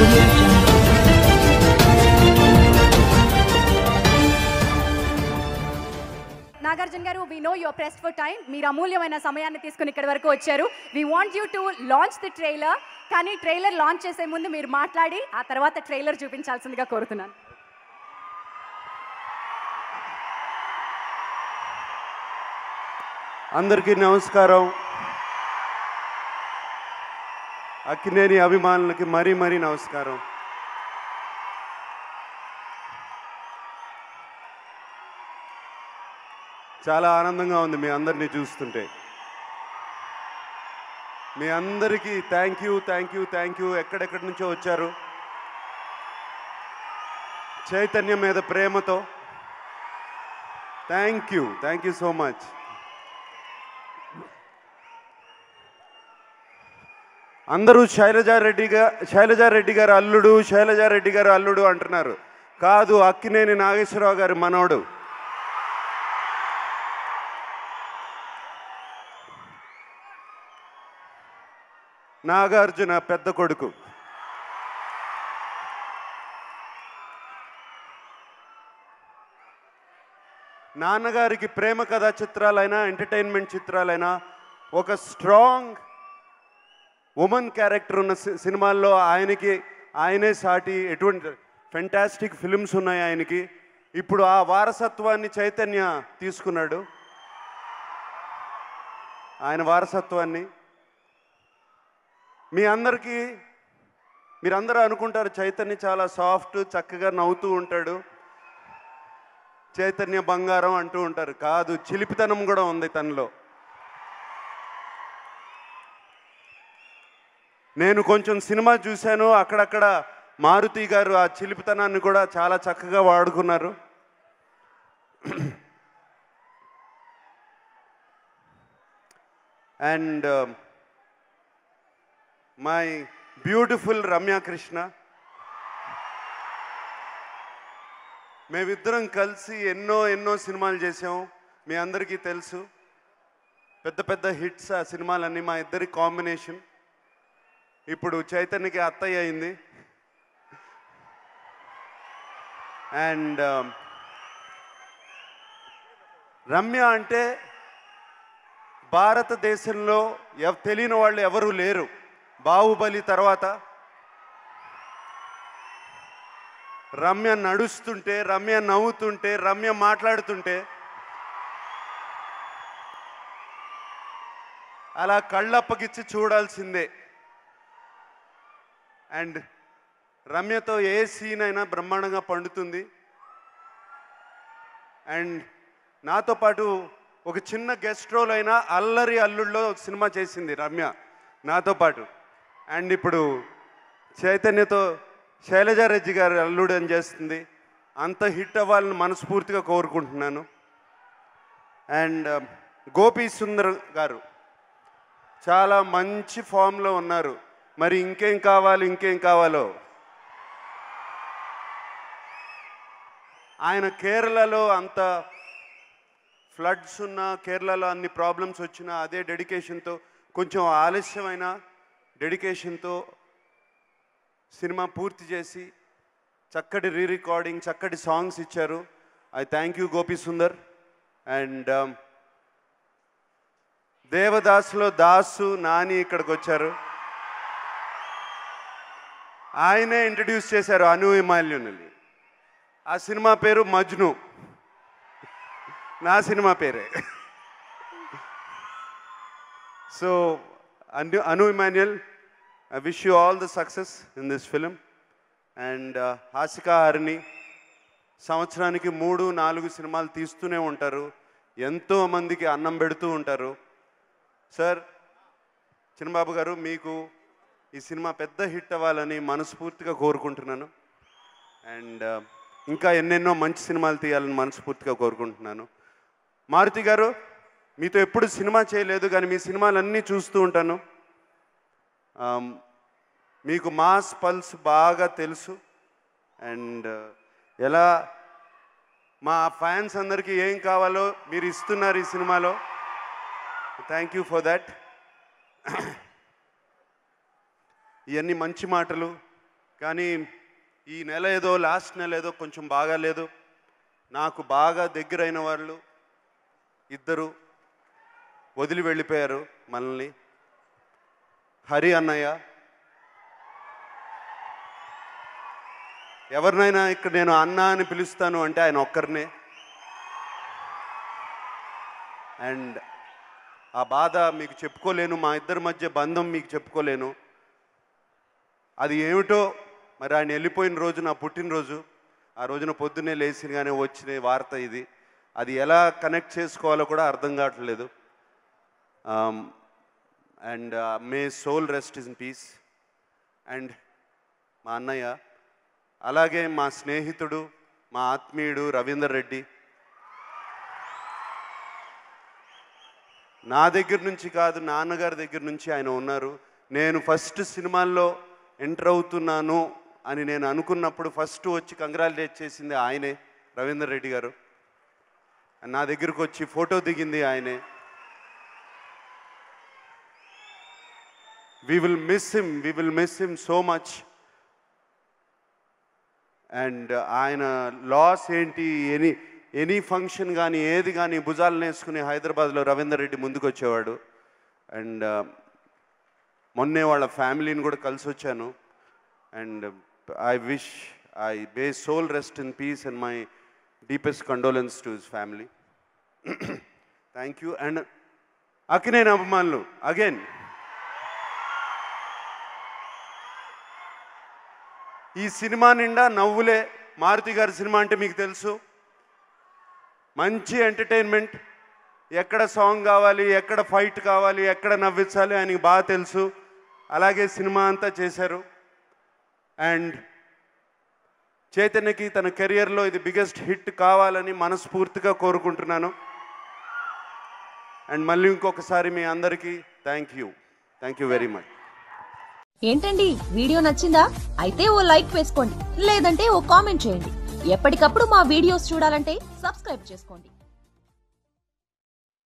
Audio Jungle. Nagarjun garu, we know you are pressed for time. మీరు అమూల్యమైన సమయాన్ని తీసుకుని ఇక్కడ వరకు వచ్చారు. We want you to launch the trailer. కానీ ట్రైలర్ లాంచ్ చేసే ముందు మీరు మాట్లాడి ఆ తర్వాత ట్రైలర్ చూపించాల్సిందిగా కోరుతున్నాను. అందరికీ నమస్కారం. అక్కినేని అభిమానులకి మరీ నమస్కారం. చాలా ఆనందంగా ఉంది మీ అందరినీ చూస్తుంటే. మీ అందరికీ థ్యాంక్ యూ. ఎక్కడెక్కడి నుంచో వచ్చారు. చైతన్యం మీద ప్రేమతో థ్యాంక్ యూ సో మచ్. అందరూ శైలజారెడ్డి గారు అల్లుడు అంటున్నారు. కాదు, అక్కినేని నాగేశ్వరరావు గారి మనవడు. నాగార్జున పెద్ద కొడుకు. నాన్నగారికి ప్రేమ కథా చిత్రాలైనా ఎంటర్టైన్మెంట్ చిత్రాలైనా ఒక స్ట్రాంగ్ ఉమెన్ క్యారెక్టర్ ఉన్న సినిమాల్లో ఆయనే సాటి. ఎటువంటి ఫెంటాస్టిక్ ఫిల్మ్స్ ఉన్నాయి ఆయనకి. ఇప్పుడు ఆ వారసత్వాన్ని చైతన్య తీసుకున్నాడు. ఆయన వారసత్వాన్ని మీరందరూ అనుకుంటారు చైతన్య చాలా సాఫ్ట్, చక్కగా నవ్వుతూ ఉంటాడు, చైతన్య బంగారం అంటూ ఉంటారు. కాదు, చిలిపితనం కూడా ఉంది తనలో. నేను కొంచెం సినిమా చూశాను, అక్కడక్కడ మారుతి గారు ఆ చిలిపితనాన్ని కూడా చాలా చక్కగా వాడుకున్నారు. And my beautiful Ramya Krishna, మేమిద్దరం కలిసి ఎన్నో సినిమాలు చేసాము. మీ అందరికీ తెలుసు, పెద్ద హిట్స్ ఆ సినిమాలన్నీ మా ఇద్దరి కాంబినేషన్. ఇప్పుడు చైతన్యకి అత్తయ్య అయింది. అండ్ రమ్య అంటే భారతదేశంలో తెలియని వాళ్ళు ఎవరూ లేరు. బాహుబలి తర్వాత రమ్య నడుస్తుంటే, రమ్య నవ్వుతుంటే, రమ్య మాట్లాడుతుంటే అలా కళ్ళప్పగిచ్చి చూడాల్సిందే. అండ్ రమ్యతో ఏ సీన్ అయినా బ్రహ్మాండంగా పండుతుంది. అండ్ నాతో పాటు ఒక చిన్న గెస్ట్ రోల్ అయినా అల్లరి అల్లుళ్ళలో సినిమా చేసింది రమ్య నాతో పాటు. అండ్ ఇప్పుడు చైతన్యతో శైలజారెడ్డి గారు అల్లుడు అని చేస్తుంది. అంత హిట్ అవ్వాలని మనస్ఫూర్తిగా కోరుకుంటున్నాను. అండ్ గోపీ సుందర్ గారు చాలా మంచి ఫామ్లో ఉన్నారు. మరి ఇంకేం కావాలో. ఆయన కేరళలో అంత ఫ్లడ్స్ ఉన్నా, కేరళలో అన్ని ప్రాబ్లమ్స్ వచ్చినా అదే డెడికేషన్తో, కొంచెం ఆలస్యమైన డెడికేషన్తో సినిమా పూర్తి చేసి చక్కటి రీరికార్డింగ్, చక్కటి సాంగ్స్ ఇచ్చారు. I thank you Gopi Sundar. And దేవదాసులో దాసు నాని ఇక్కడికి వచ్చారు. ఆయనే ఇంట్రడ్యూస్ చేశారు అను ఇమాల్యుని. ఆ సినిమా పేరు మజ్ను, నా సినిమా పేరే. So Anu Emmanuel, I wish you all the success in this film. And Hasika Harini సంవత్సరానికి 3-4 సినిమాలు తీస్తూనే ఉంటారు. ఎంతోమందికి అన్నం పెడుతూ ఉంటారు. సార్, చిన్నబాబు గారు, మీకు ఈ సినిమా పెద్ద హిట్ అవ్వాలని మనస్ఫూర్తిగా కోరుకుంటున్నాను. అండ్ ఇంకా ఎన్నెన్నో మంచి సినిమాలు తీయాలని మనస్ఫూర్తిగా కోరుకుంటున్నాను. మారుతి గారు, మీతో ఎప్పుడు సినిమా చేయలేదు కానీ మీ సినిమాలన్నీ చూస్తూ ఉంటాను. మీకు మాస్ పల్స్ బాగా తెలుసు. అండ్ ఎలా మా ఫ్యాన్స్ అందరికీ ఏం కావాలో మీరు ఇస్తున్నారు ఈ సినిమాలో. Thank you for that. ఇవన్నీ మంచి మాటలు కానీ ఈ నెల ఏదో లాస్ట్ నెల ఏదో కొంచెం బాగాలేదు. నాకు బాగా దగ్గరైన వాళ్ళు ఇద్దరు వదిలి వెళ్ళిపోయారు మనల్ని. హరి అన్నయ్య, ఎవరినైనా ఇక్కడ నేను అన్న అని పిలుస్తాను అంటే ఆయన ఒక్కరినే. అండ్ ఆ బాధ మీకు చెప్పుకోలేను, మా ఇద్దరి మధ్య బంధం మీకు చెప్పుకోలేను. అది ఏమిటో మరి. ఆయన వెళ్ళిపోయిన రోజు నా పుట్టినరోజు. ఆ రోజున పొద్దున్నే లేచిగానే వచ్చిన వార్త ఇది. అది ఎలా కనెక్ట్ చేసుకోవాలో కూడా అర్థం కావట్లేదు. And may soul rest in peace. And మా అన్నయ్య, అలాగే మా స్నేహితుడు, మా ఆత్మీయుడు రవీందర్ రెడ్డి. నా దగ్గర నుంచి కాదు, నాన్నగారి దగ్గర నుంచి ఆయన ఉన్నారు. నేను ఫస్ట్ సినిమాల్లో ఎంటర్ అవుతున్నాను అని నేను అనుకున్నప్పుడు ఫస్ట్ వచ్చి కంగ్రాచులేట్ చేసింది ఆయనే, రవీందర్ రెడ్డి గారు. నా దగ్గరకు వచ్చి ఫోటో దిగింది ఆయనే. we will miss him so much. And ఆయన లాస్ ఏంటి, ఎనీ ఫంక్షన్ కానీ ఏది కానీ భుజాలను వేసుకుని హైదరాబాద్లో రవీందర్ రెడ్డి ముందుకు వచ్చేవాడు. అండ్ మొన్నే వాళ్ళ ఫ్యామిలీని కూడా కలిసి వచ్చాను. And I may soul rest in peace and my deepest condolence to his family. Thank you. And Akkineni అభిమానులు, అగైన్ ఈ సినిమా నిండా నవ్వులే. మారుతి గారి సినిమా అంటే మీకు తెలుసు, మంచి ఎంటర్టైన్మెంట్. ఎక్కడ సాంగ్ కావాలి, ఎక్కడ ఫైట్ కావాలి, ఎక్కడ నవ్వించాలి ఆయనకి బాగా తెలుసు. అలాగే సినిమా అంతా చేశారు. అండ్ చైతన్యకి తన కెరియర్లో ఇది బిగ్గెస్ట్ హిట్ కావాలని మనస్ఫూర్తిగా కోరుకుంటున్నాను. అండ్ మళ్ళీ ఇంకొకసారి మీ అందరికీ థ్యాంక్ యూ వెరీ మచ్. ఏంటండి, వీడియో నచ్చిందా? అయితే ఓ లైక్ వేసుకోండి, లేదంటే ఓ కామెంట్ చేయండి. ఎప్పటికప్పుడు మా వీడియోస్ చూడాలంటే సబ్స్క్రైబ్ చేసుకోండి.